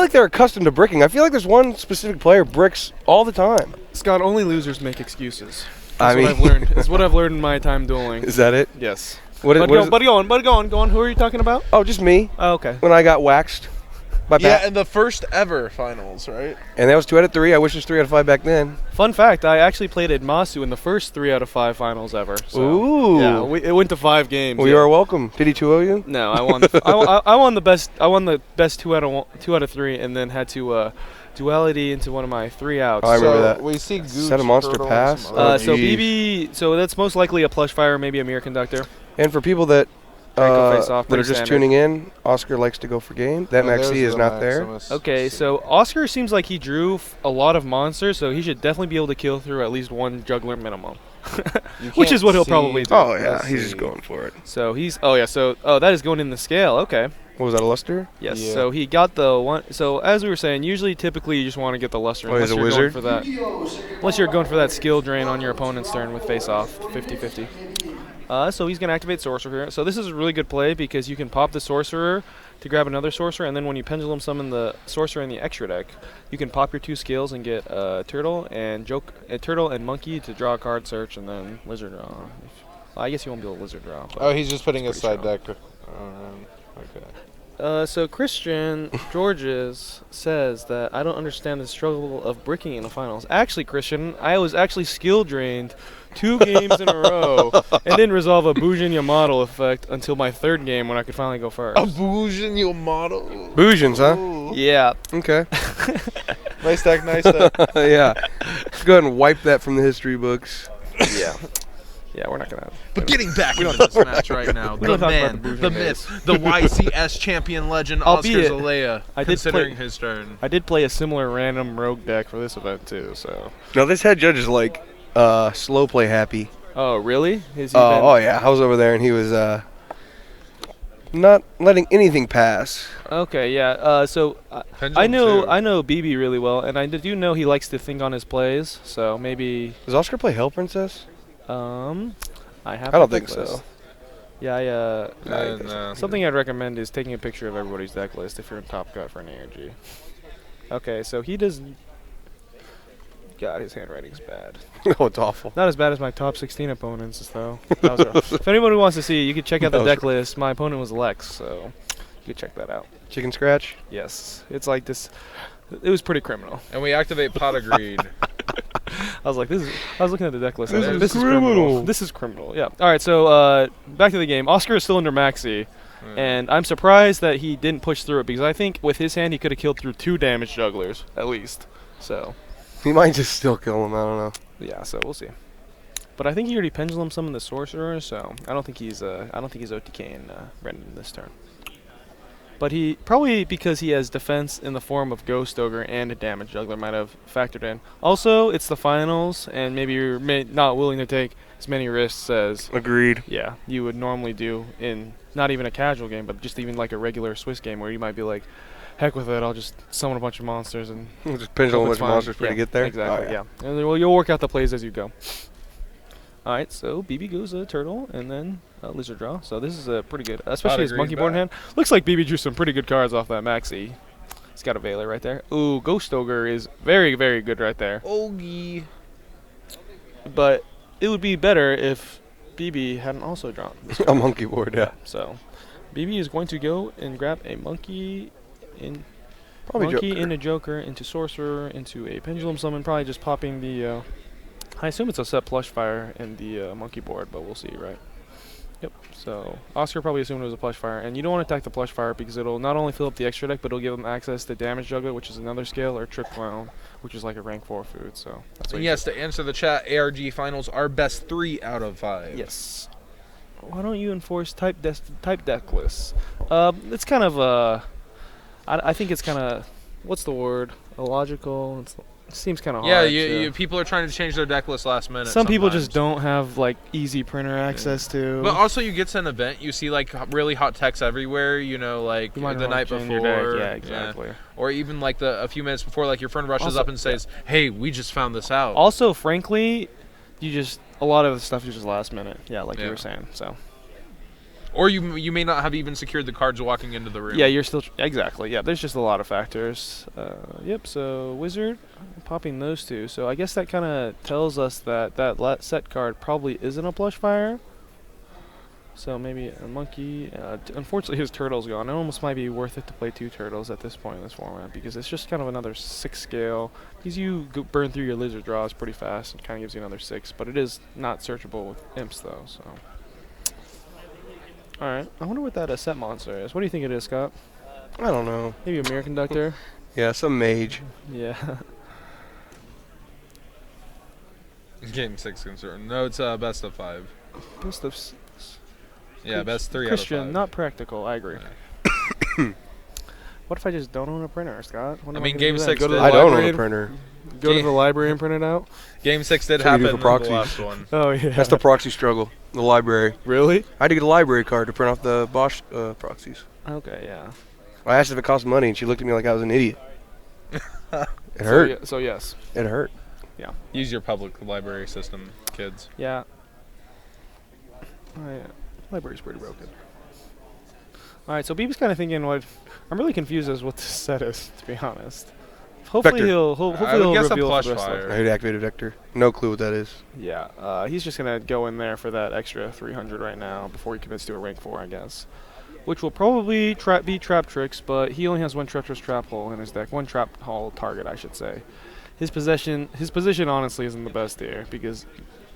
like they're accustomed to bricking. I feel like there's one specific player bricks all the time. Scott, only losers make excuses. I mean, what I've learned. It's what I've learned in my time dueling. Is that it? Yes. What is Go on. Who are you talking about? Oh, just me. Oh, okay. When I got waxed. Yeah, in the first ever finals, right? And that was 2 out of 3. I wish it was 3 out of 5 back then. Fun fact, I actually played at Masu in the first 3 out of 5 finals ever. So, Ooh. Yeah, it went to 5 games. Well, you are welcome. Did he 2-0 you? No, I won. I won the best. I won the best 2 out of 3, and then had to duality into one of my 3 outs. Oh, I remember that. We see Gooch, Set a monster pass. So BB. So that's most likely a plush fire, maybe a mirror conductor. And for people that face off, that are just tuning in, Oscar likes to go for game. That Maxi is not there. Okay, so Oscar seems like he drew a lot of monsters, so he should definitely be able to kill through at least 1 juggler minimum. Which is what he'll probably do. Oh, yeah, he's just going for it. So he's, that is going in the scale, okay. What was that, a luster? Yes, yeah. So he got the one, so as we were saying, typically you just want to get the luster. Oh, he's a wizard? Unless you're going for that skill drain on your opponent's turn with face off, 50-50. So he's going to activate Sorcerer here. So this is a really good play because you can pop the Sorcerer to grab another Sorcerer, and then when you Pendulum Summon the Sorcerer in the extra deck, you can pop your 2 skills and get Turtle and Monkey to draw a card, search, and then Lizard draw. I guess you won't be able to Lizard draw. Oh, he's just putting his side strong. deck. Okay. So Christian Georges says that I don't understand the struggle of bricking in the finals. Actually, Christian, I was actually skill drained 2 games in a row and didn't resolve a Boujin model effect until my 3rd game when I could finally go first. A Boujin model? Boujins, huh? Ooh. Yeah. Okay. Nice deck, nice deck. Yeah. Let's go ahead and wipe that from the history books. Yeah. Yeah, we're not going to. But getting back into this match right now, the man, the myth, the YCS champion legend, Oscar Zelaya, considering his turn. I did play a similar random rogue deck for this event, too, so. No, this head judge is like slow play happy. Oh, really? Oh, yeah. I was over there, and he was not letting anything pass. Okay, yeah. So I know BB really well, and I do know he likes to think on his plays. So maybe. Does Oscar play Hell Princess? I don't think so. Yeah, No. something I'd recommend is taking a picture of everybody's deck list if you're in Top Cut for an ARG. Okay, so he does. God, his handwriting's bad. Oh, it's awful. Not as bad as my top 16 opponents, though. If anybody wants to see, you can check out the deck list. My opponent was Lex, so you can check that out. Chicken scratch? Yes. It's like this. It was pretty criminal. And we activate Pot of Greed. I was looking at the deck list. This is criminal. This is criminal. Yeah. All right. So back to the game. Oscar is still under Maxi, and I'm surprised that he didn't push through it because I think with his hand he could have killed through 2 damage jugglers at least. So. He might just still kill him. I don't know. Yeah. So we'll see. But I think he already pendulum summoned the sorcerer, so I don't think he's OTKing Brendan this turn. But he probably, because he has defense in the form of Ghost Ogre and a damage juggler, might have factored in. Also, it's the finals, and maybe you're not willing to take as many risks as you would normally do in not even a casual game, but just even like a regular Swiss game where you might be like, heck with it, I'll just summon a bunch of monsters and we'll just pendulum a bunch of monsters for you to get there. Exactly. Yeah. And then, you'll work out the plays as you go. All right, so BB goes a turtle and then a lizard draw. So this is pretty good, especially his monkey board hand. Looks like BB drew some pretty good cards off that Maxi. He's got a Veiler right there. Ooh, Ghost Ogre is very, very good right there. Ogie. But it would be better if BB hadn't also drawn a monkey board, yeah. So BB is going to go and grab a monkey in. Probably monkey Joker. into Joker, into Sorcerer, into a Pendulum Summon. Probably just popping the. I assume it's a set plush fire in the monkey board, but we'll see, right? Yep. So Oscar probably assumed it was a plush fire, and you don't want to attack the plush fire because it'll not only fill up the extra deck, but it'll give them access to damage juggler, which is another skill, or trick clown, which is like a rank 4 food. So that's what. And yes, to answer the chat, ARG finals are best 3 out of 5. Yes. Why don't you enforce type deck lists? It's kind of I think it's kind of, what's the word? Illogical. It seems kind of hard. Yeah, people are trying to change their deck list last minute. Some people just don't have like easy printer access to. But also, you get to an event, you see like really hot text everywhere. You know, like the night before. Yeah, exactly. Yeah. Or even like a few minutes before, like your friend rushes up and says, "Hey, we just found this out." Also, frankly, a lot of the stuff is just last minute. Yeah, like you were saying. So. Or you may not have even secured the cards walking into the room. Yeah, you're still exactly. Yeah, there's just a lot of factors. Yep. So wizard, popping those two. So I guess that kind of tells us that set card probably isn't a plush fire. So maybe a monkey. Unfortunately, his turtle's gone. It almost might be worth it to play 2 turtles at this point in this format because it's just kind of another 6 scale. Because you burn through your lizard draws pretty fast. It kind of gives you another 6, but it is not searchable with imps though. So, all right. I wonder what that set monster is. What do you think it is, Scott? I don't know. Maybe a mirror conductor. Yeah, some mage. Yeah. Game 6 concern. No, it's best of 5. Best of Yeah, best 3 Christian, out of 5. not practical. I agree. Yeah. What if I just don't own a printer, Scott? What I am mean, gonna Game do then? 6 Go to the I don't library own a and- printer. Go to the library and print it out? Game 6 did That's what you happen do in for the proxies. last one. Oh, yeah. That's the proxy struggle. The library. Really? I had to get a library card to print off the Bosch proxies. Okay, yeah. I asked if it cost money, and she looked at me like I was an idiot. It hurt. So yes. It hurt. Use your public library system, kids. Yeah. Oh, yeah. Library's pretty broken. Alright, so Beebe's kind of thinking what... I'm really confused as what this set is, to be honest. Hopefully Vector. hopefully I would he'll guess a reveal plush the rest of fire. I hate activated vector. No clue what that is. Yeah, he's just going to go in there for that extra 300 right now before he commits to a rank 4, I guess. Which will probably be trap tricks, but he only has 1 treacherous trap hole in his deck. 1 trap hole target, I should say. His position honestly isn't the best here because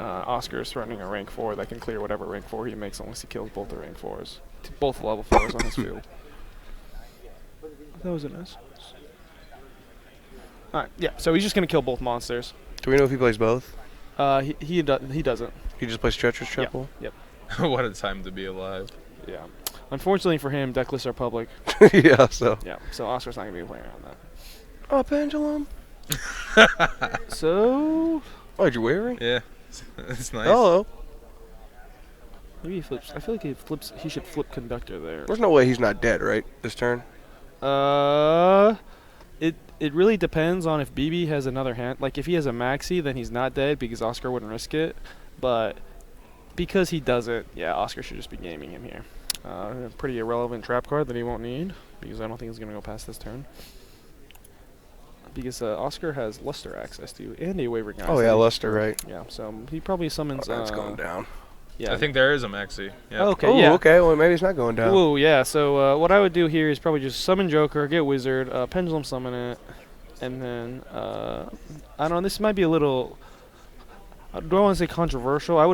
Oscar is threatening a rank 4 that can clear whatever rank 4 he makes unless he kills both the rank 4s. Both level 4s on his field. That was a nice. Alright, yeah, so he's just going to kill both monsters. Do we know if he plays both? He doesn't. He just plays treacherous trap hole? Yep. What a time to be alive. Yeah. Unfortunately for him, deck lists are public. Yeah, so. Yeah, so Oscar's not going to be playing around that. Oh, pendulum. So... Oh, did you wavering? Yeah. It's nice. Hello. Maybe he flips. I feel like he should flip conductor there. There's no way he's not dead, right? This turn? It really depends on if BB has another hand. Like, if he has a maxi, then he's not dead because Oscar wouldn't risk it. But because he doesn't, yeah, Oscar should just be gaming him here. A pretty irrelevant trap card that he won't need because I don't think he's going to go past this turn. Because Oscar has Luster access to and a wavering. Oh, yeah, Luster, right. Yeah, so he probably summons... Oh, that's going down. Yeah. I think there is a maxi. Yep. Okay, Oh, yeah. okay. Well, maybe it's not going down. Ooh, yeah. So what I would do here is probably just summon Joker, get Wizard, Pendulum summon it, and then I don't know. This might be a little. Do I want to say controversial? I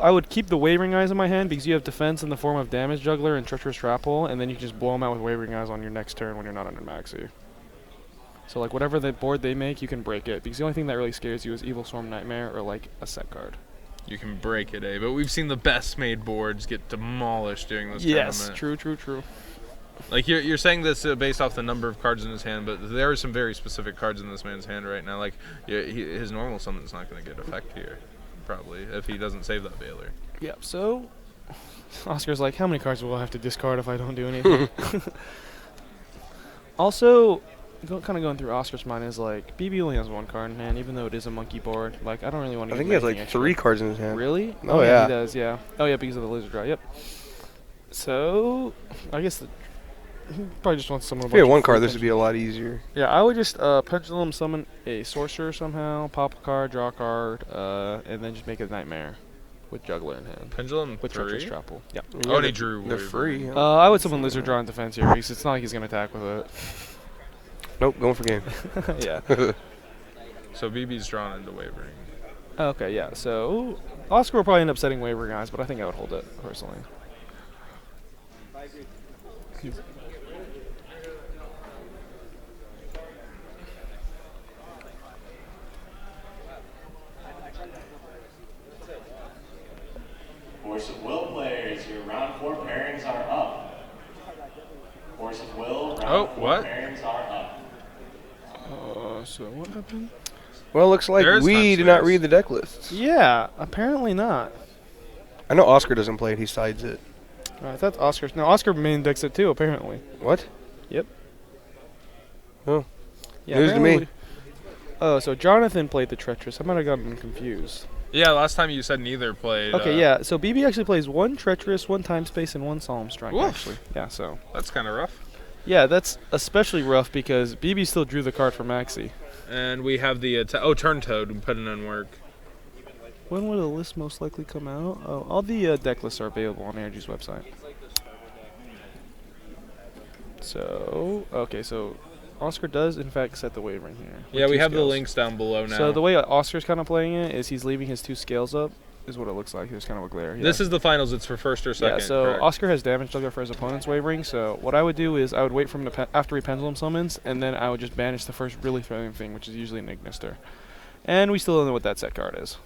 would keep the Wavering Eyes in my hand because you have defense in the form of Damage Juggler and Treacherous Trap Hole, and then you can just blow them out with Wavering Eyes on your next turn when you're not under maxi. So like whatever the board they make, you can break it because the only thing that really scares you is Evil Storm Nightmare or like a set card. You can break it, but we've seen the best made boards get demolished during this Yes, tournament. true. Like you're saying this based off the number of cards in his hand, but there are some very specific cards in this man's hand right now. Like his normal summon's not going to get effect here, probably, if he doesn't save that Baylor. Yeah, so Oscar's like, how many cards will I have to discard if I don't do anything? Also, kind of going through Oscar's mind is like, BB only has 1 card in hand, even though it is a monkey board. Like, I don't really want to. I think he has like 3 cards in his hand. Really? Oh, yeah, yeah. he does. Yeah. Oh yeah, because of the lizard draw. Yep. So, I guess he probably just wants someone. If he had 1 card, this would be a lot easier. Yeah, I would just pendulum summon a sorcerer somehow, pop a card, draw a card, and then just make a nightmare with juggler in hand. Pendulum With treacherous 3? trap hole. Yeah. Oh, and he drew. They're Wavering. free. Yeah. I would summon lizard draw in defense here because it's not like he's gonna attack with it. Nope, going for game. Yeah. So BB's drawn into Wavering. Okay, yeah. So Oscar will probably end up setting Wavering Eyes, but I think I would hold it personally. Force of Will players, your round 4 pairings are up. Force of Will, round 4 what? pairings are up. So what happened? Well, looks like There is we time did not space. read the deck lists. Yeah, apparently not. I know Oscar doesn't play it. He sides it. That's Oscar's. No, Oscar main decks it too, apparently. What? Yep. Oh. Yeah, News to me. apparently- Oh, so Jonathan played the Treacherous. I might have gotten confused. Yeah, last time you said neither played. Okay, yeah. So BB actually plays 1 Treacherous, 1 Time Space, and 1 Solemn Strike, Oof. actually. Yeah, so. That's kind of rough. Yeah, that's especially rough because BB still drew the card for Maxi. And we have the Turn Toad. We put it in work. When will the list most likely come out? Oh, all the deck lists are available on ARG's website. So, okay, so Oscar does in fact set the wavering here. Yeah, we have the links down below now. So the way Oscar's kind of playing it is he's leaving his 2 scales up, is what it looks like. There's kind of a glare. Yeah. This is the finals. It's for first or second. Yeah, so correct? Oscar has damage dugger for his opponent's wavering. So what I would do is I would wait for him to after he pendulum summons, and then I would just banish the first really threatening thing, which is usually an Ignister. And we still don't know what that set card is.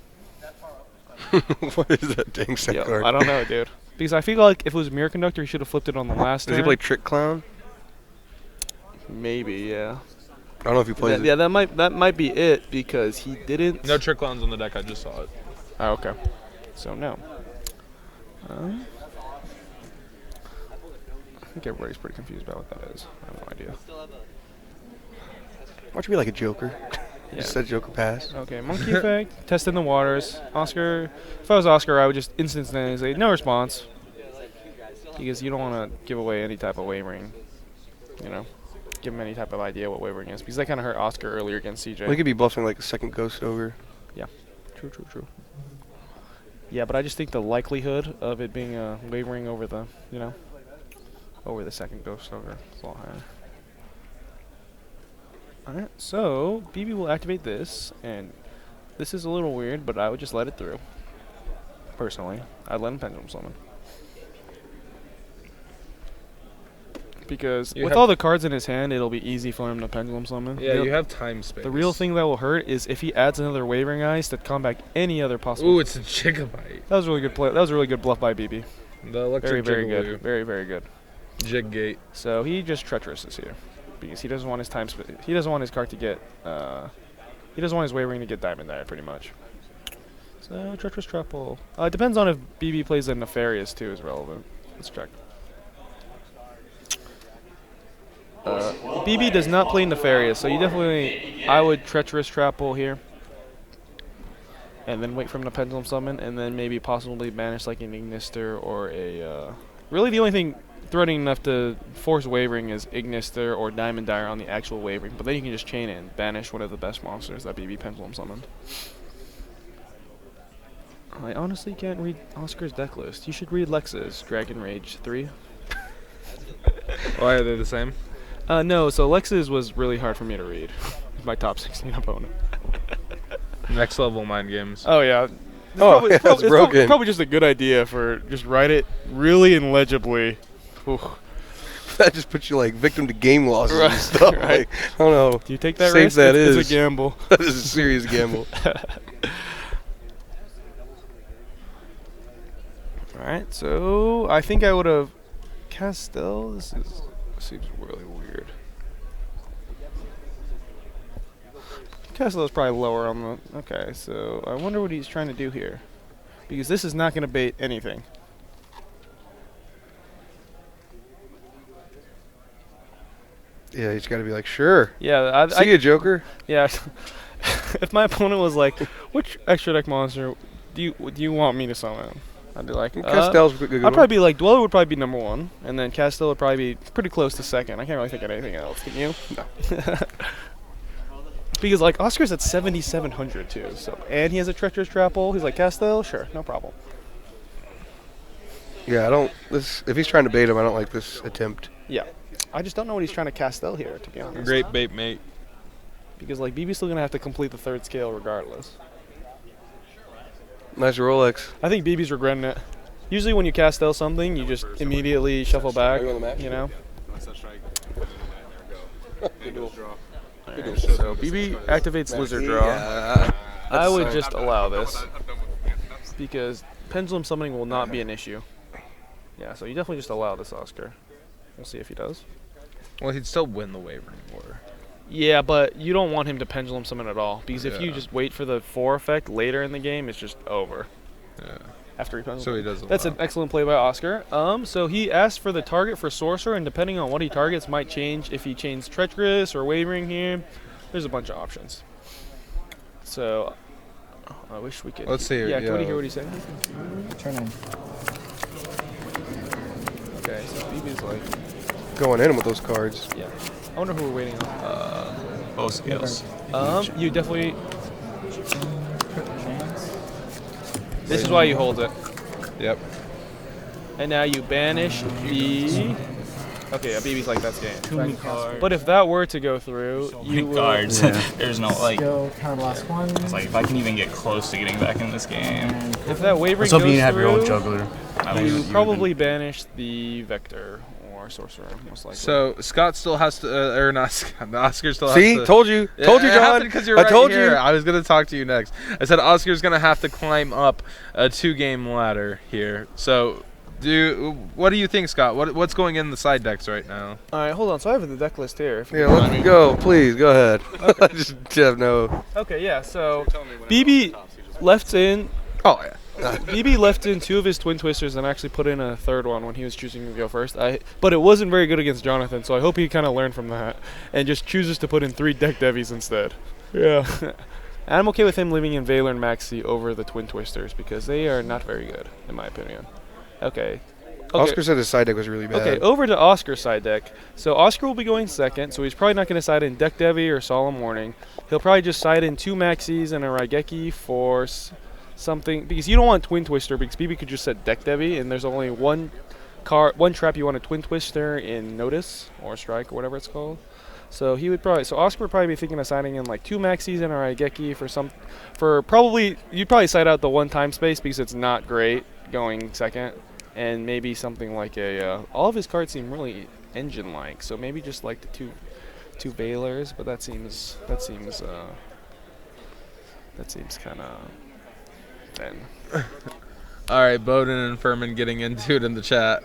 What is that dang set card? I don't know, dude. Because I feel like if it was Mirror Conductor, he should have flipped it on the last turn. Does he play Trick Clown? Maybe, yeah. I don't know if he plays it. Yeah, that might be it because he didn't. No Trick Clowns on the deck. I just saw it. Oh, okay. So no. I think everybody's pretty confused about what that is. I have no idea. Why don't you be like a Joker? Yeah. Just said Joker pass. Okay, Monkey Effect, Test in the Waters. Oscar, if I was Oscar, I would just instantly say no response. Because you don't want to give away any type of wavering. You know? Give him any type of idea what wavering is. Because that kind of hurt Oscar earlier against CJ. Well, he could be bluffing like a second Ghost Ogre. Yeah. True. Yeah, but I just think the likelihood of it being wavering over the, over the second Ghost Ogre is a lot higher. Alright, so BB will activate this, and this is a little weird, but I would just let it through. Personally, I'd let him pendulum summon. Because with all the cards in his hand, it'll be easy for him to pendulum summon. Yeah, you have time space. The real thing that will hurt is if he adds another wavering ice that combat any other possible. Ooh, it's a Gigabyte. That was a really good play. That was a really good bluff by BB. The electric very good. Very good. Jig Gate. So he just treacherous here. Because he doesn't want his he doesn't want his card to get he doesn't want his wavering to get diamond there pretty much. So treacherous triple. It depends on if BB plays a nefarious too is relevant. Let's check. BB does not play nefarious, so you definitely I would treacherous trapple here. And then wait for him to pendulum summon, and then maybe possibly banish like an Ignister or a really the only thing threatening enough to force wavering is Ignister or Diamond Dire on the actual wavering, but then you can just chain it and banish one of the best monsters that BB pendulum summoned. I honestly can't read Oscar's deck list. You should read Lex's Dragon Rage 3. Why are they the same? No, so Lex's was really hard for me to read. My top 16 opponent. Next level mind games. Oh yeah. It's broken. Probably just a good idea for just write it really illegibly. Oof. That just puts you like victim to game losses and Right, stuff. right. Like, I don't know. Do you take that Safe risk? that It's is. a gamble. That is a serious gamble. Alright, so I think I would have Castel. This seems really weird. Castel's probably lower on the. Okay, so I wonder what he's trying to do here. Because this is not going to bait anything. Yeah, he's got to be like, sure. Yeah, See ya, Joker. Yeah. If my opponent was like, which extra deck monster do you want me to summon? I'd be like, Castel's a good I'd probably be like, Dweller would probably be number 1, and then Castel would probably be pretty close to second. I can't really think of anything else. Can you? No. Because like Oscar's at 7,700 too, so and he has a treacherous trapple. He's like Castel, sure, no problem. Yeah, I don't. If he's trying to bait him, I don't like this attempt. Yeah, I just don't know what he's trying to Castel here, to be honest. Great bait, mate. Because like BB's still gonna have to complete the 3rd scale regardless. Nice Rolex. I think BB's regretting it. Usually when you Castel something, you just immediately shuffle back. You know. Right, so BB activates Lizard Draw. Yeah. I would just allow this because pendulum summoning will not be an issue. Yeah, so you definitely just allow this, Oscar. We'll see if he does. Well, he'd still win the wavering war. Yeah, but you don't want him to pendulum summon at all because if you Yeah. just wait for the 4 effect later in the game, it's just over. Yeah. After he pendulum. So he does. That's an excellent play by Oscar. So he asked for the target for Sorcerer, and depending on what he targets, might change if he chains Treacherous or Wavering here. There's a bunch of options. So I wish we could. Let's see. Yeah, can we hear what he's saying? Turn in. Okay, so BB's like going in with those cards. Yeah. I wonder who we're waiting on. Both scales. You definitely. This is why you hold it. Yep. And now you banish the. Okay, yeah, BB's like that's game. Too many cards. But if that were to go through, you will. Cards. There's no like. Go kind of last one. It's like if I can even get close to getting back in this game. If that wavering Let's goes hope you have through, your own juggler. you probably banish the Vector or Sorcerer, most likely. So Scott still has to, or not Scott, Oscar still has See, to. told you, It John. happened because you're I right told here. you. I was gonna talk to you next. I said Oscar's gonna have to climb up a 2-game ladder here. So, what do you think, Scott? What's going in the side decks right now? All right, hold on. So I have the deck list here. If you Yeah, don't let's mind. go. Please go ahead. I just have no. Okay, yeah. So BB left in. Oh yeah. BB left in 2 of his Twin Twisters and actually put in a 3rd one when he was choosing to go first. But it wasn't very good against Jonathan, so I hope he kind of learned from that and just chooses to put in 3 Deck Devies instead. Yeah. And I'm okay with him leaving in Valor and Maxi over the Twin Twisters because they are not very good, in my opinion. Okay. Oscar said his side deck was really bad. Okay, over to Oscar's side deck. So Oscar will be going second, so he's probably not going to side in Deck Devi or Solemn Warning. He'll probably just side in 2 Maxis and a Raigeki for something, because you don't want Twin Twister, because BB could just set Deck Devi, and there's only one trap you want a Twin Twister in Notice or Strike or whatever it's called. So Oscar would probably be thinking of siding in like 2 Maxis and a Raigeki you'd probably side out the 1 time space because it's not great going second. And maybe something like all of his cards seem really engine-like, so maybe just like the two Valors, but that seems kind of thin. All right, Bowden and Furman getting into it in the chat.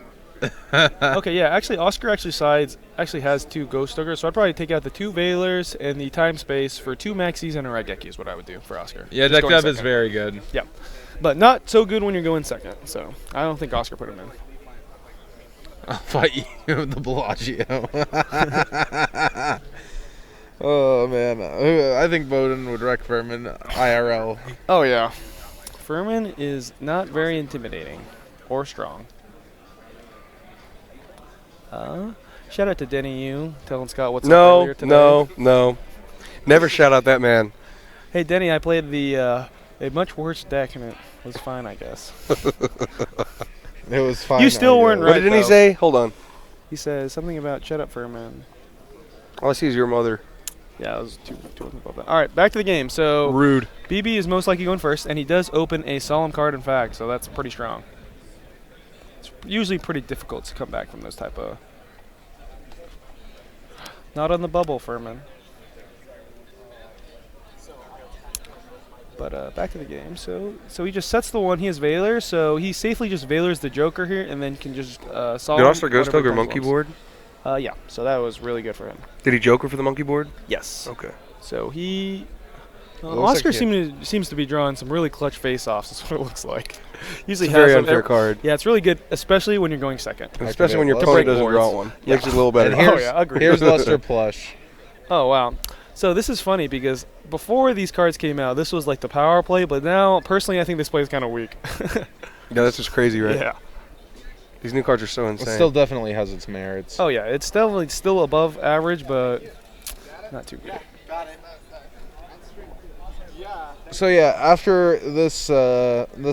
Okay, yeah, actually Oscar actually has 2 Ghost Huggers, so I'd probably take out the 2 Valors and the time space for 2 Maxis and a Raigeki is what I would do for Oscar. Yeah, Deck Dev is very good. Yeah. But not so good when you're going second, so I don't think Oscar put him in. I'll fight you with the Bellagio. Oh, man. I think Bowden would wreck Furman IRL. Oh, yeah. Furman is not very intimidating or strong. Shout out to Denny U, telling Scott what's up earlier today. No. Never shout out that man. Hey, Denny, I played a much worse deck, and it was fine, I guess. It was fine. You still weren't right, What did he say? Hold on. He says something about shut up, Furman. All I see is your mother. Yeah, I was too about that. All right, back to the game. So Rude. BB is most likely going first, and he does open a solemn card, in fact, so that's pretty strong. It's usually pretty difficult to come back from those type of... Not on the bubble, Furman. But back to the game. So he just sets the 1. He has Valor, so he safely just Valors the Joker here, and then can just solve. Did Oscar Ghost Hugger monkey board? Yeah. So that was really good for him. Did he Joker for the monkey board? Yes. Okay. So he. Oscar seems to be drawing some really clutch face-offs. That's what it looks like. Usually it's a very unfair card. Yeah, it's really good, especially when you're going second. Especially when your opponent doesn't draw one. Yeah. Makes it a little better. Here's Lester Plush. Oh, wow. So this is funny because before these cards came out, this was like the power play, but now, personally, I think this play is kind of weak. Yeah, that's just crazy, right? Yeah. These new cards are so insane. It still definitely has its merits. Oh, yeah. It's definitely still above average, but not too good. So, yeah, after this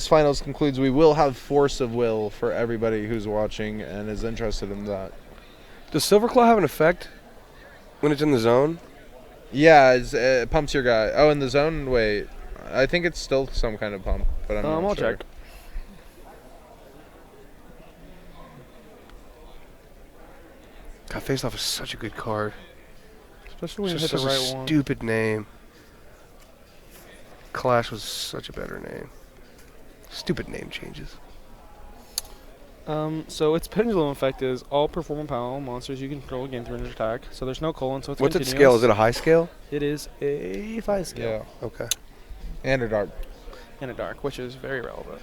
finals concludes, we will have Force of Will for everybody who's watching and is interested in that. Does Silverclaw have an effect when it's in the zone? Yeah, it pumps your guy. Oh, in the zone? Wait. I think it's still some kind of pump, but I'm not I'll sure. check. God, Face Off is such a good card. Especially when you It's hit the just right such a one. stupid name. Clash was such a better name. Stupid name changes. So its pendulum effect is all performing power monsters you control gain 300 attack. So there's no colon, so it's What's its continuous. scale? Is it a high scale? It is a 5 scale. Yeah. Okay. And a dark. And a dark, which is very relevant.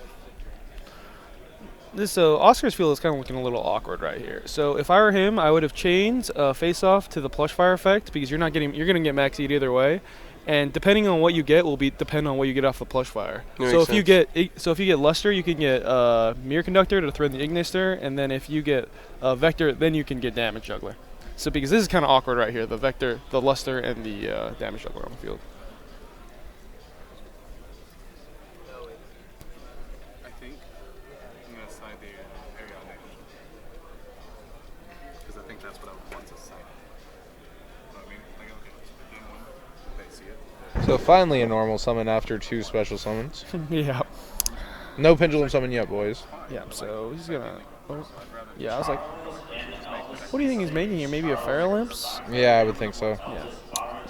So Oscar's field is kind of looking a little awkward right here. So if I were him, I would have changed Face Off to the Plush Fire effect because you're going to get max eat either way, And depending on what you get will depend on what you get off the plush fire. That So makes if you get Luster, you can get Mirror Conductor to threaten the Ignister, and then if you get Vector, then you can get Damage Juggler. So because this is kind of awkward right here, the Vector, the Luster, and the Damage Juggler on the field. I think I'm going to side the area on because I think that's what I would want to side. You know what I mean? Like, okay, game one, they see it. So finally a normal summon after 2 special summons. Yeah. No pendulum summon yet, boys. Yeah, so he's gonna. Yeah, I was like, what do you think he's making here? Maybe a Feral Imps? Yeah, I would think so. Yeah.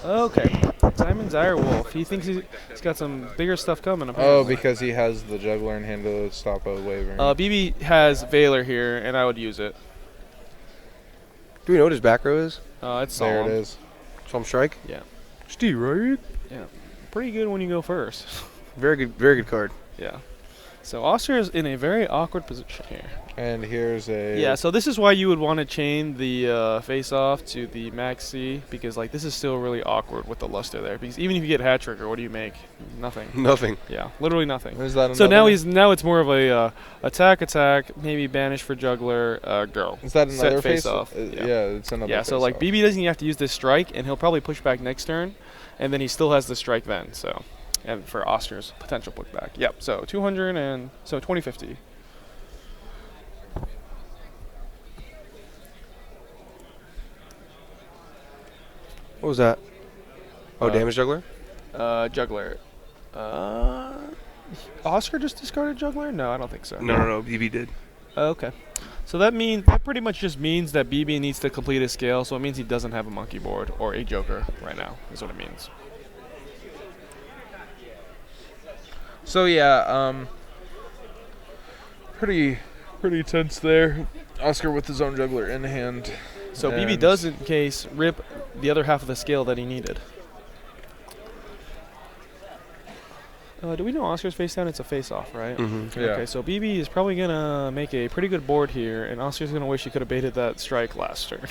Okay. Simon's Direwolf. He thinks he's got some bigger stuff coming. Apparently. Oh, because he has the juggler in hand to stop a waiver. BB has Valor here, and I would use it. Do we know what his back row is? It's there Solemn. it is. Solemn Strike? Yeah. Steve, right? Yeah. Pretty good when you go first. Very good card. Yeah. So Oscar is in a very awkward position here. And here's a... Yeah, so this is why you would want to chain the face-off to the Maxi, because like this is still really awkward with the Luster there. Because even if you get Hat Trigger, what do you make? Nothing. Nothing. Yeah, literally nothing. Is that So another? now it's more of a attack, maybe banish for juggler, go. Is that another Set face off? Yeah, it's another Yeah, so like face-off. BB doesn't even have to use this strike, and he'll probably push back next turn, and then he still has the strike then. So, and for Oscar's potential pushback. Yep. So 200 and so 2050. What was that? Oh, Damage Juggler? Juggler. Oscar just discarded juggler? No, I don't think so. No. BB did. Okay. So that pretty much just means that BB needs to complete his scale, so it means he doesn't have a monkey board or a joker right now, is what it means. So yeah, pretty tense there. Oscar with his own juggler in hand. So BB does, in case, rip the other half of the scale that he needed. Do we know Oscar's face down? It's a face off, right? Mm-hmm. Yeah. Okay, so BB is probably going to make a pretty good board here, and Oscar's going to wish he could have baited that strike last turn.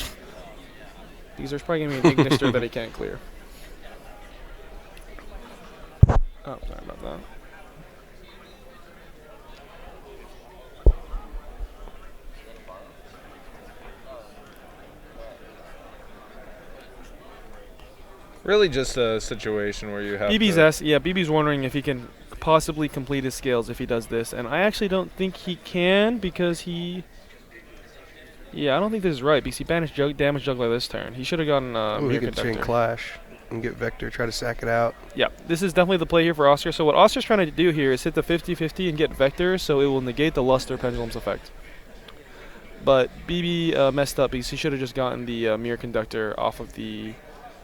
Because there's probably going to be an Ignister that he can't clear. Oh, sorry about that. Really just a situation where you have BB's wondering if he can possibly complete his scales if he does this, and I actually don't think he can because I don't think this is right because he banished damage juggler this turn. He should have gotten He Mirror could chain Conductor. Clash and get Vector, try to sack it out. Yeah, this is definitely the play here for Oscar. So what Oscar's trying to do here is hit the 50-50 and get Vector, so it will negate the Luster Pendulum's effect. But BB messed up because he should have just gotten the Mirror Conductor off of the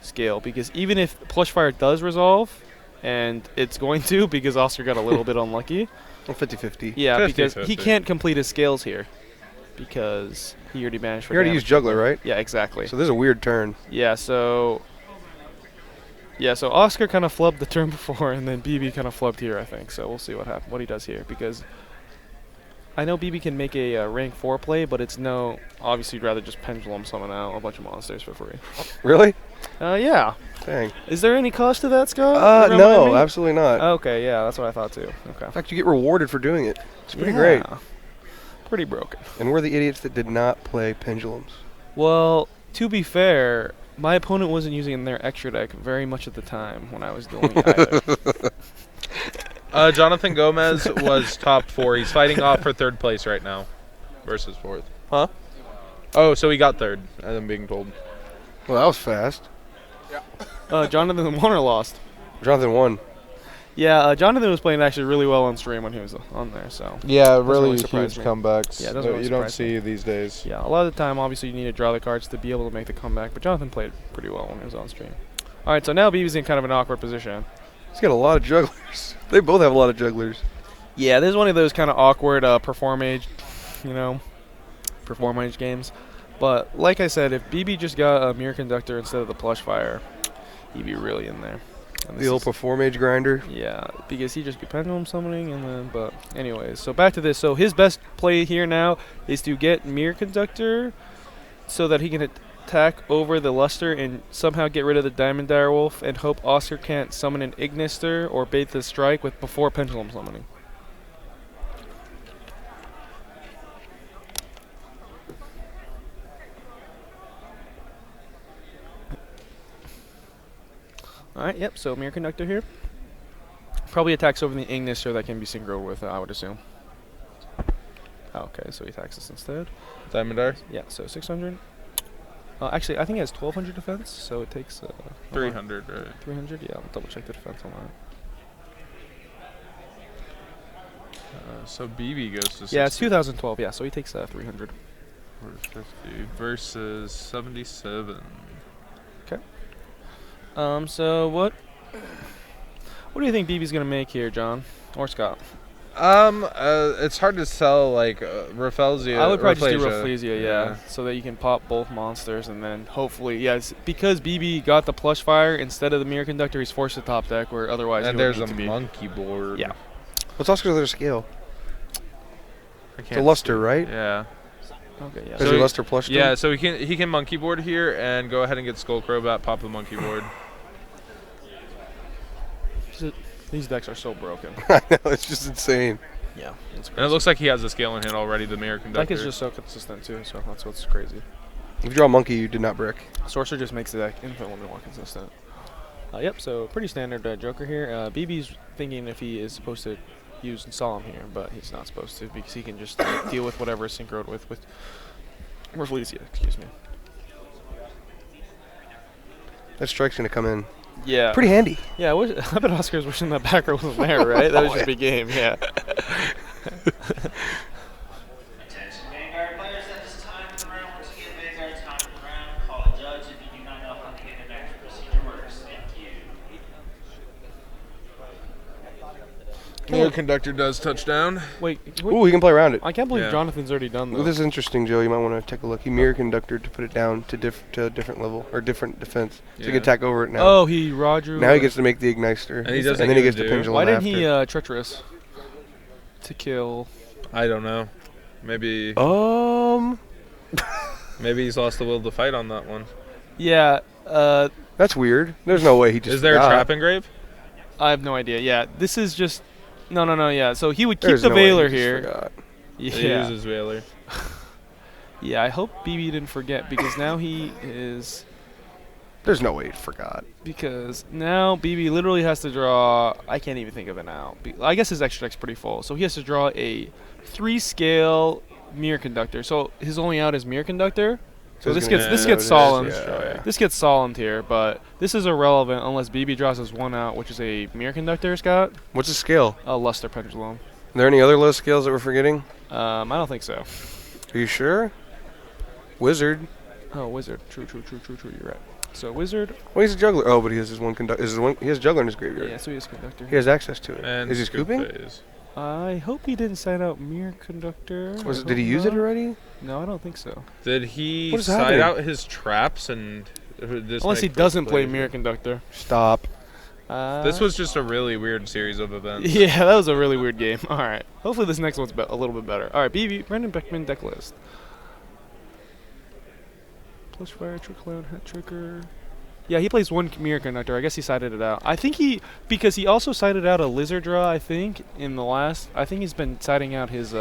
scale, because even if Plush Fire does resolve, and it's going to because Oscar got a little bit unlucky. Well, 50-50. Yeah, 50-50. because he can't complete his scales here because he already managed for He already damage. used Juggler, right? Yeah, exactly. So this is a weird turn. Yeah, so Oscar kind of flubbed the turn before, and then BB kind of flubbed here, I think. So we'll see what he does here, because I know BB can make a rank 4 play, but it's obviously you'd rather just pendulum summon out a bunch of monsters for free. Really? Yeah. Dang. Is there any cost to that, Scott? No, absolutely not. Okay, yeah, that's what I thought too. Okay. In fact, you get rewarded for doing it. It's pretty great. Pretty broken. And we're the idiots that did not play pendulums. Well, to be fair, my opponent wasn't using their extra deck very much at the time when I was doing it either. Jonathan Gomez was top 4. He's fighting off for 3rd place right now versus 4th. Huh? Oh, so he got 3rd, as I'm being told. Well, that was fast. Jonathan won or lost? Jonathan won. Yeah, Jonathan was playing actually really well on stream when he was on there. So Yeah, really really surprise huge me. comebacks Yeah, it doesn't that really you don't surprise me. see these days. yeah, a lot of the time, obviously, you need to draw the cards to be able to make the comeback. But Jonathan played pretty well when he was on stream. All right, so now BB's in kind of an awkward position. He's got a lot of jugglers. They both have a lot of jugglers. Yeah, this is one of those kind of awkward perform age games. But like I said, if BB just got a Mirror Conductor instead of the Plush Fire, he'd be really in there. And The this old is- perform age grinder. Yeah, because he'd just be pendulum summoning, and then, but anyways, so back to this. So his best play here now is to get Mirror Conductor so that he can attack over the Luster and somehow get rid of the Diamond Direwolf and hope Oscar can't summon an Ignister or bait the strike with before Pendulum Summoning. Alright, yep, so Mirror Conductor here. Probably attacks over the Ignister that can be synchroed with, I would assume. Okay, so he attacks us instead. Diamond Dire? Yeah, so 600. Actually, I think it has 1200 defense, so it takes 300, right? 300? Yeah, I'll double check the defense on that. So BB goes to 60. Yeah, it's 2012, yeah, so he takes 300. 50 versus 77. Okay. So what do you think BB's gonna make here, John or Scott? It's hard to tell, like, Rafflesia. I would probably just do Rafflesia, yeah, so that you can pop both monsters, and then hopefully, yes, because BB got the Plush Fire instead of the Mirror Conductor, he's forced to top deck, where otherwise and he would there's need a to be. monkey board. Yeah. What's Oscar's other scale? I It's can't a Luster, see. right? Yeah. Okay, yeah. Is he Luster Plush? Yeah, so he can monkey board here and go ahead and get Skullcrobat, pop the monkey board. These decks are so broken. I know, it's just insane. Yeah. It's And it looks like he has the scale in hand already, the Mirror Conductor. deck is just so consistent too, so that's what's crazy. If you draw a monkey, you did not brick. Sorcerer just makes the deck infinitely more consistent. Yep, so pretty standard Joker here. BB's thinking if he is supposed to use Solemn here, but he's not supposed to because he can just deal with whatever is synchroed with Rafflesia, excuse me. That strike's going to come in. Yeah. Pretty handy. Yeah, I bet Oscar's wishing that backer wasn't there, right? That was just a big game, yeah. Attention Vanguard players, at this time in the round, once again, Vanguard's time in the round. Call a judge if you do not know how the game and match procedure works. Thank you. Mirror Conductor does touchdown. Wait. Ooh, he can play around it. I can't believe Yeah. Jonathan's already done Well, this. this is interesting, Joe. You might want to take a look. He Mirror Conductor to put it down to a different level or different defense. So he Yeah. can attack over it now. Oh, he Roger. Now he gets to make the Ignister. And he doesn't then he even gets to do- Pendulum Why didn't after. he treacherous to kill? I don't know. Maybe maybe he's lost the will to fight on that one. Yeah. That's weird. There's no way he just Is there a forgot. trap engrave? I have no idea. Yeah, this is just no. Yeah, so he would keep There's the no way he Veiler just here. forgot. He Yeah. uses Veiler. Yeah, I hope BB didn't forget because now he is. There's no way he forgot. Because now BB literally has to draw. I can't even think of it now. I guess his extra deck's pretty full, so he has to draw a 3-scale Mirror Conductor. So his only out is Mirror Conductor. So this gets solemn. Yeah. This gets solemned here, but this is irrelevant unless BB draws his one out, which is a Mirror Conductor, Scott. What's the scale? A Luster Pendulum. Are there any other low scales that we're forgetting? I don't think so. Are you sure? Wizard. Oh, Wizard. True. You're right. So Wizard. Well, he's a juggler. Oh, but he has his one conductor. He has juggler in his graveyard. Yeah, so he has Conductor. He has access to it. And Is he Scoop scooping? Phase. I hope he didn't sign out Mirror Conductor. Did he use it already? No, I don't think so. Did he What is side happening? out his traps and this Unless he make doesn't play plays? Mirror Conductor. Stop. This was just a really weird series of events. Yeah, that was a really weird game. All right. Hopefully this next one's a little bit better. All right, BB, Brendan Beckman deck list. Plus Fire, Trick Clown, Hat Tricker. Yeah, he plays one Mirror Conductor. I guess he sided it out. I think because he also sided out a Lizard Draw, I think, in the last. I think he's been siding out his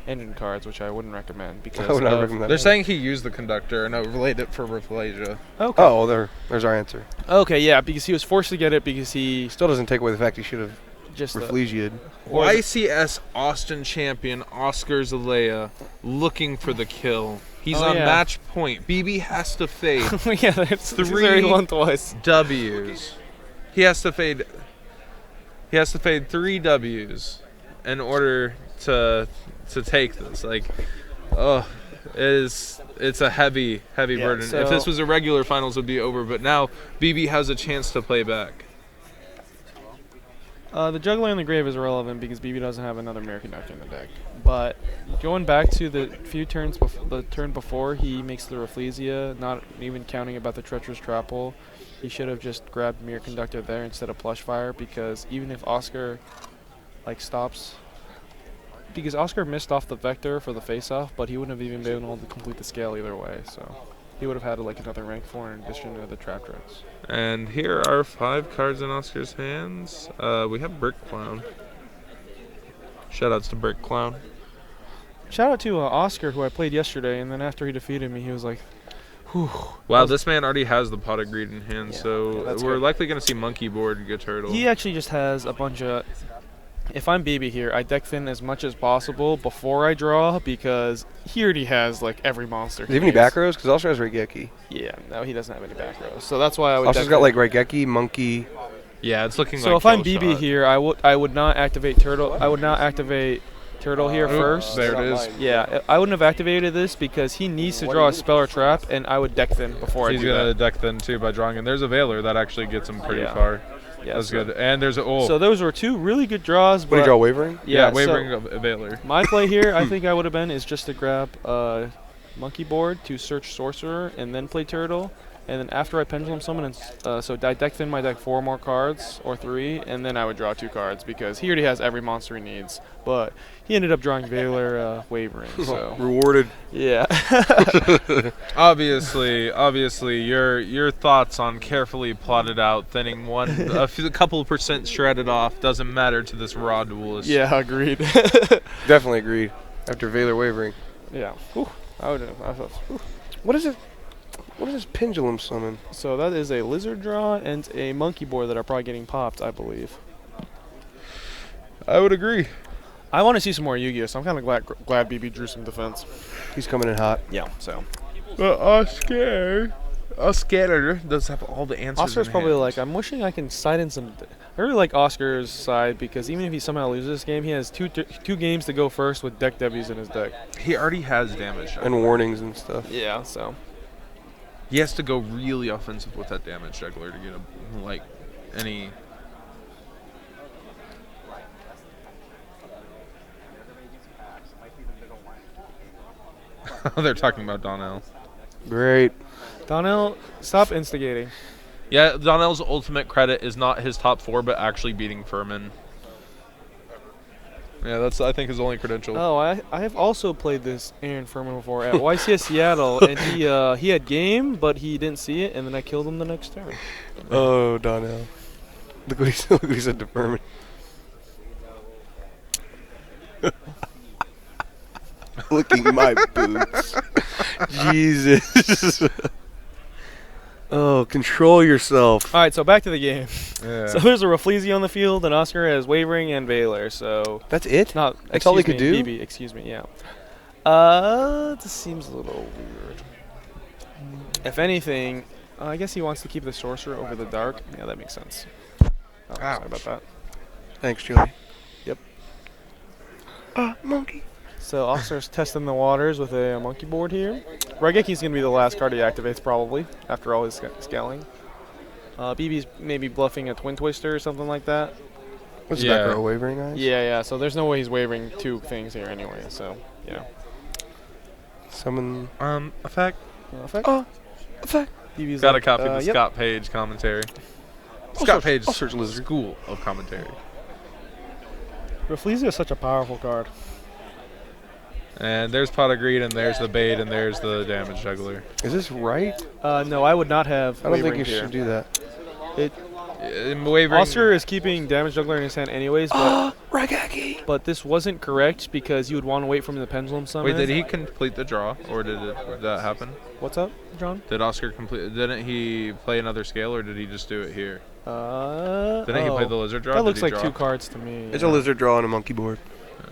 engine cards, which I wouldn't recommend because I would not of- recommend They're that. saying he used the conductor and overlaid it for Rafflesia. Okay. Oh, well, there's our answer. Okay, yeah, because he was forced to get it because he Still doesn't take away the fact he should have just Rafflesia'd. YCS Austin champion Oscar Zelaya looking for the kill. He's Oh, on yeah. match point. BB has to fade yeah, that's Three- already won twice. W's. He has to fade 3 W's in order to take this. Like, it's a heavy burden. If so- this was a regular finals, it would be over. But now BB has a chance to play back. The Juggler in the Grave is irrelevant because BB doesn't have another Mirror Conductor in the deck. But going back to the few turns the turn before he makes the Rafflesia, not even counting about the Treacherous Trap Hole, he should have just grabbed Mirror Conductor there instead of Plush Fire because even if Oscar stops, because Oscar missed off the Vector for the face-off, but he wouldn't have even been able to complete the scale either way. So he would have had like another rank 4 in addition to the trap tricks. And here are 5 cards in Oscar's hands. We have Brick Clown. Shoutouts to Brick Clown. Shout out to Oscar, who I played yesterday, and then after he defeated me, he was like, whew. Wow, this man already has the Pot of Greed in hand, Yeah, so that's we're good. likely going to see Monkey Board get Turtle. He actually just has a bunch of... If I'm BB here, I deck thin as much as possible before I draw, because he already has like every monster. Does he have any back rows? Because Oscar has Raigeki. Yeah, no, he doesn't have any back rows. So that's why I would Oscar's deck got thin. like Raigeki, Monkey. Yeah, it's looking So like if I'm kill BB shot. here, I would not activate Turtle. I would not activate Turtle here first. There it is. Yeah, I wouldn't have activated this because he needs to draw a spell or trap, and I would deck thin before He's I do going to that. deck then too by drawing. And there's a Veiler that actually gets him pretty Yeah. far. Yeah, That's so, good. And there's a So those were 2 really good draws. What But do you draw, Wavering? yeah, so Wavering of a Veiler. my play here, I think I would have been, is just to grab Monkey Board to search Sorcerer and then play Turtle. And then after I Pendulum Summon, and so I deck thin my deck 4 more cards, or 3, and then I would draw 2 cards because he already has every monster he needs. But he ended up drawing Veiler Wavering, so... Rewarded. Yeah. Obviously, your thoughts on carefully plotted out, thinning a couple % shredded off doesn't matter to this raw duelist. Yeah, agreed. Definitely agreed. After Veiler Wavering. Yeah. Whew. I thought, whew. What is it? What is this Pendulum Summon? So that is a Lizard draw and a Monkey Board that are probably getting popped, I believe. I would agree. I want to see some more Yu-Gi-Oh, so I'm kind of glad BB drew some defense. He's coming in hot. Yeah, so. But Oscar does have all the answers. Oscar's in probably hand. like, I'm wishing I can side in some... I really like Oscar's side because even if he somehow loses this game, he has two games to go first with deck debuts in his deck. He already has damage. And warnings and stuff. Yeah, so. He has to go really offensive with that damage juggler to get him, like, any... They're talking about Donnell. Great. Donnell, stop instigating. Yeah, Donnell's ultimate credit is not his top 4, but actually beating Furman. Yeah, that's, I think, his only credential. Oh, I have also played this Aaron Furman before at YCS Seattle, and he had game, but he didn't see it, and then I killed him the next turn. Oh, Donnell. Look what he said to Furman. Licking my boots. Jesus. Oh, control yourself. All right, so back to the game. Yeah. So there's a Rafflesia on the field, and Oscar has Wavering and Veiler. So That's it? not. That's all he excuse could me, do? BB, excuse me. Yeah. This seems a little weird. If anything, I guess he wants to keep the Sorcerer over the Dark. Yeah, that makes sense. Oh, sorry about that. Thanks, Julie. Yep. Monkey. So Oscar's testing the waters with a Monkey Board here. Raigeki's going to be the last card he activates probably, after all his scaling. BB's maybe bluffing a Twin Twister or something like that. What's Yeah. the back row, Wavering Eyes? Yeah, so there's no way he's wavering 2 things here anyway, so, yeah. Summon. Effect. Effect? Effect. BB's Gotta like, copy the yep. Scott Page commentary. I'll Scott search- Page I'll search Lizard. School of Commentary. Rafflesia is such a powerful card. And there's Pot of Greed, and there's the bait, and there's the damage juggler. Is this right? No, I would not have I don't think wavering you here. should do that. Wavering. Oscar is keeping damage juggler in his hand anyways, but Raigeki. but this wasn't correct because you would want to wait for him to pendulum summon. Wait, did he complete the draw, or did that happen? What's up, John? Did Oscar complete? Didn't he play another scale, or did he just do it here? Didn't he play the lizard draw? That Did looks he like draw? 2 cards to me. It's a lizard draw on a monkey board.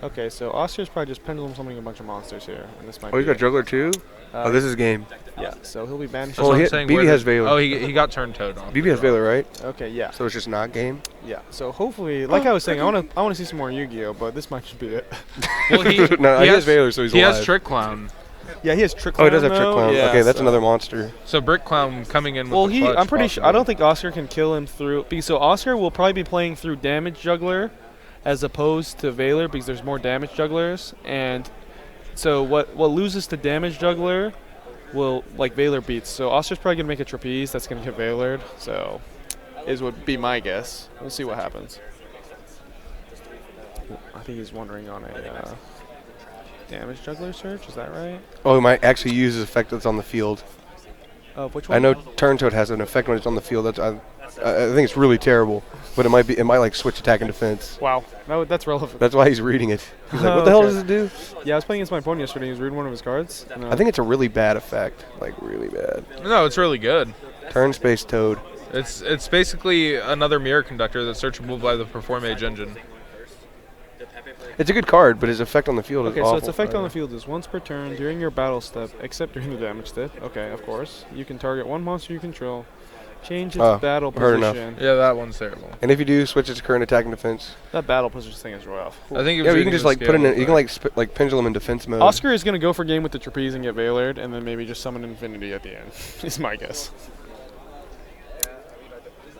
Okay, so Oscar's probably just pendulum summoning a bunch of monsters here, and this might Oh, be he's got it. juggler too? Oh, this is game. Yeah, so he'll be banished. That's Oh, what I'm he- saying, BB where has did- Veiler. Oh, he got turned toad off. BB has Veiler, right? Okay, yeah, So it's just not game? yeah. So hopefully, like I was saying, I want to see some more Yu-Gi-Oh, but this might just be it. Well, he No, he has has Veiler, so he's he alive. has Trick Clown. Yeah, he has Trick Oh, Clown. he does have Trick though. Clown. Yeah, okay, that's so- another monster. So Brick Clown coming in with Well, the clutch, I'm pretty sure. I possibly. don't think Oscar can kill him through. So Oscar will probably be playing through damage juggler, as opposed to Veiler, because there's more damage jugglers. And so what loses to damage juggler will like Veiler beats. So Oscar's probably gonna make a trapeze that's gonna get Veilered. So would be my guess. We'll see what happens. I think he's wondering on a damage juggler search. Is that right? Oh, he might actually use his effect that's on the field. Which one? I know turn toad has an effect when it's on the field. I think it's really terrible, but it might like switch attack and defense. Wow, that's relevant. That's why he's reading it. He's like, what the hell does it do? Yeah, I was playing against my opponent yesterday. He was reading one of his cards. I think it's a really bad effect, like really bad. No, it's really good. Turn space toad. It's basically another mirror conductor that's searchable by the Perform Age engine. It's a good card, but his effect on the field is awful. Okay, so its effect on the field is once per turn during your battle step, except during the damage step. Okay, of course. You can target one monster you control, change its battle position. Yeah, that one's terrible. And if you do, switch its current attack and defense. That battle position thing is rough. I think you can just like put it in. You can like pendulum in defense mode. Oscar is gonna go for game with the trapeze and get Veilered, and then maybe just summon Infinity at the end. Is my guess.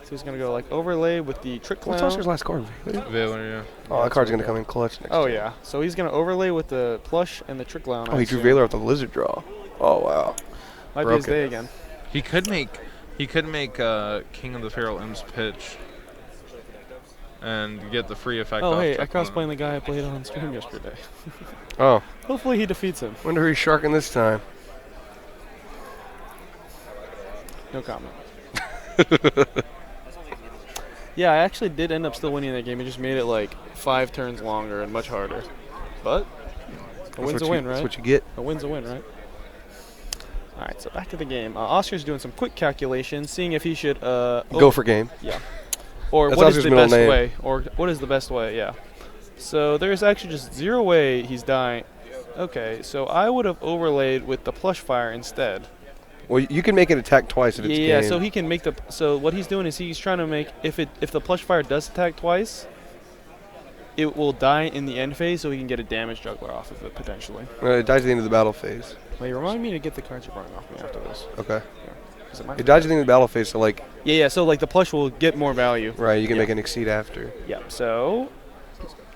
So he's going to go like overlay with the Trick Clown. What's Oscar's last card? Veiler, yeah. Oh, that card's going to come in clutch next time. Yeah. So he's going to overlay with the Plush and the Trick Clown. Oh, he drew Veiler with the Lizard draw. Oh, wow. Might be his day again. He could make King of the Feral Imps pitch and get the free effect off. Oh, hey, I crossed playing the guy I played on stream yesterday. Oh. Hopefully he defeats him. Wonder who's sharking this time. No comment. Yeah, I actually did end up still winning that game. It just made it like 5 turns longer and much harder. But a win's a win, right? That's what you get. A win's a win, right? All right, so back to the game. Oscar's doing some quick calculations, seeing if he should go for game. Yeah. Or that's what is the best name. way? Or what is the best way? Yeah. So there's actually just 0 way he's dying. Okay, so I would have overlaid with the Plush Fire instead. Well, you can make it attack twice if it's game. Yeah, so he can make the. So what he's doing is he's trying to make if the Plush Fire does attack twice, it will die in the end phase, so he can get a damage juggler off of it potentially. It dies at the end of the battle phase. Wait, remind me to get the cards you're running off me after this. Okay. Yeah. It dies at the end of the battle phase, so like. Yeah. So like the Plush will get more value. Right. You can make an exceed after. Yeah. So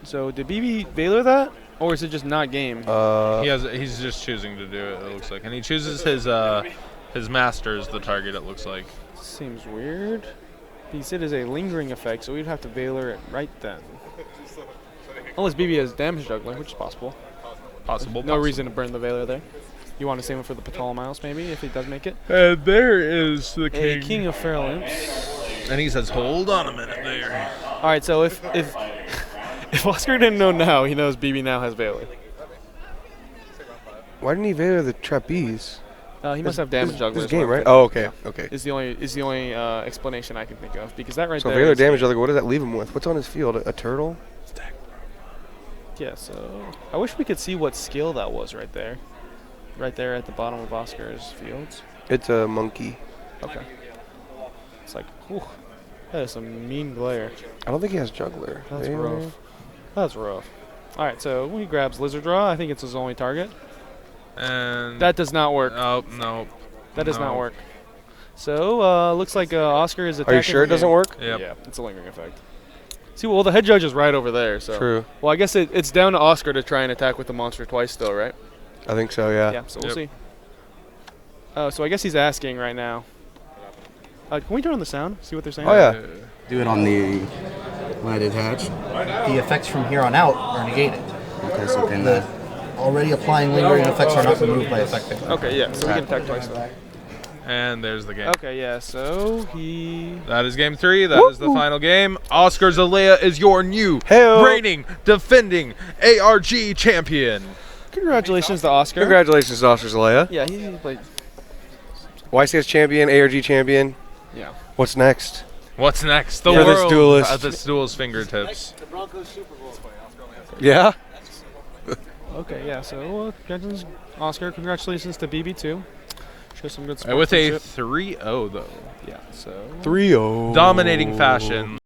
did BB Veiler that, or is it just not game? He's just choosing to do it. It looks like, and he chooses his master is the target, it looks like. Seems weird. He said it's a lingering effect, so we'd have to Veiler it right then. Unless BB has damage juggling, which is possible. No reason to burn the Veiler there. You want to save him for the Ptolemiles, maybe, if he does make it? And there is the king. King of Feral Imps. And he says, hold on a minute there. All right, so if Oscar didn't know now, he knows BB now has Veiler. Why didn't he Veiler the trapeze? He must have damage juggler. This game, right? Oh, okay. Okay. Is the only explanation I can think of, because that right there. So Veiler damage juggler. What does that leave him with? What's on his field? A turtle? Yeah. So I wish we could see what skill that was right there. Right there at the bottom of Oscar's fields. It's a monkey. Okay. It's like, whew, that is some mean glare. I don't think he has juggler. That's rough. That's rough. All right. So when he grabs Lizard Draw, I think it's his only target. And that does not work. Oh, no. That does not work. So, looks like Oscar is attacking. Are you sure it doesn't work? Yep. Yeah, it's a lingering effect. See, well, the head judge is right over there. So. True. Well, I guess it's down to Oscar to try and attack with the monster twice still, right? I think so, yeah. Yeah, so we'll see. So I guess he's asking right now. Can we turn on the sound? See what they're saying? Oh, yeah. Do it on when I detach. The effects from here on out are negated. Okay, so can already applying lingering effects are not removed by effect. Okay, yeah, so we can attack twice though. And there's the game. Okay, yeah, so That is game 3. That is the final game. Oscar Zelaya is your new reigning, defending ARG champion. Congratulations to Oscar. Congratulations to Oscar Zelaya. Yeah, he played. YCS champion, ARG champion. Yeah. What's next? What's next? The For world this duelist. at this duel's fingertips. The Broncos Super Bowl play. Yeah? Okay, yeah, so congratulations, Oscar. Congratulations to BB too. Show some good With a sportsmanship. 3-0 though. Yeah, so 3-0. Dominating fashion.